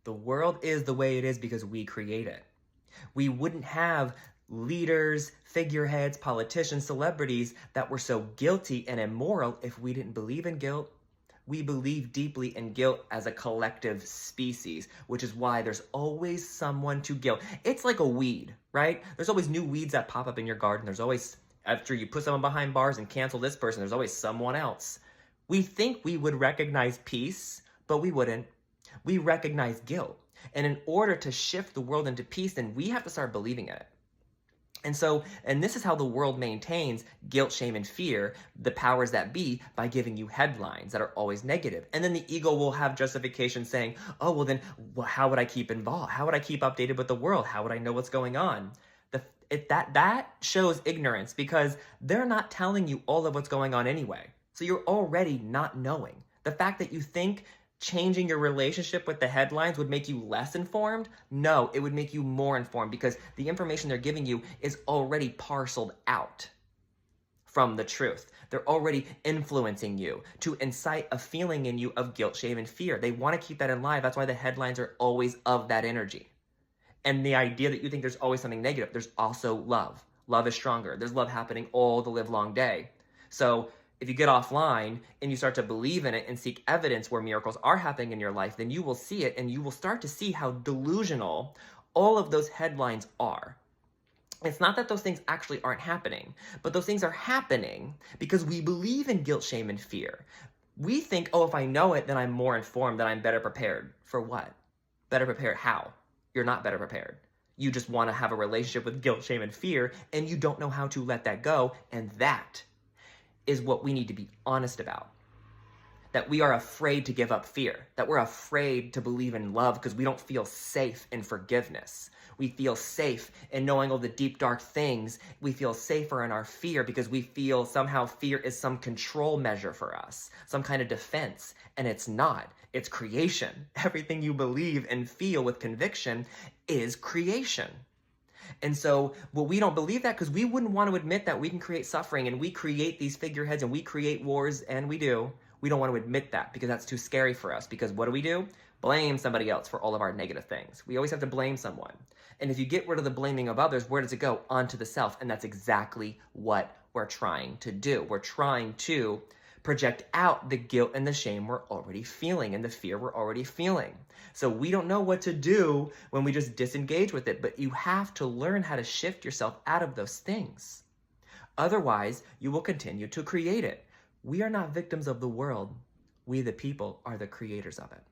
The world is the way it is because we create it. We wouldn't have leaders, figureheads, politicians, celebrities that were so guilty and immoral if we didn't believe in guilt. We believe deeply in guilt as a collective species, which is why there's always someone to guilt. It's like a weed, right? There's always new weeds that pop up in your garden. There's always, after you put someone behind bars and cancel this person, there's always someone else. We think we would recognize peace, but we wouldn't. We recognize guilt. And in order to shift the world into peace, then we have to start believing in it. And this is how the world maintains guilt, shame, and fear, the powers that be, by giving you headlines that are always negative. And then the ego will have justification saying, oh, well then, how would I keep involved? How would I keep updated with the world? How would I know what's going on? That shows ignorance because they're not telling you all of what's going on anyway. So you're already not knowing. The fact that you think changing your relationship with the headlines would make you less informed? No, it would make you more informed because the information they're giving you is already parceled out from the truth. They're already influencing you to incite a feeling in you of guilt, shame, and fear. They want to keep that alive. That's why the headlines are always of that energy. And the idea that you think there's always something negative, there's also love. Love is stronger. There's love happening all the live long day. So if you get offline and you start to believe in it and seek evidence where miracles are happening in your life, then you will see it and you will start to see how delusional all of those headlines are. It's not that those things actually aren't happening, but those things are happening because we believe in guilt, shame, and fear. We think, oh, if I know it, then I'm more informed, then I'm better prepared. For what? Better prepared how? You're not better prepared. You just want to have a relationship with guilt, shame, and fear, and you don't know how to let that go, and that is what we need to be honest about. That we are afraid to give up fear, that we're afraid to believe in love because we don't feel safe in forgiveness. We feel safe in knowing all the deep, dark things. We feel safer in our fear because we feel somehow fear is some control measure for us, some kind of defense, and it's not. It's creation. Everything you believe and feel with conviction is creation. And so, well, we don't believe that because we wouldn't want to admit that we can create suffering and we create these figureheads and we create wars, and we do. We don't want to admit that because that's too scary for us. Because what do? Blame somebody else for all of our negative things. We always have to blame someone. And if you get rid of the blaming of others, where does it go? Onto the self. And that's exactly what we're trying to do. We're trying to project out the guilt and the shame we're already feeling and the fear we're already feeling. So we don't know what to do when we just disengage with it, but you have to learn how to shift yourself out of those things. Otherwise, you will continue to create it. We are not victims of the world. We, the people, are the creators of it.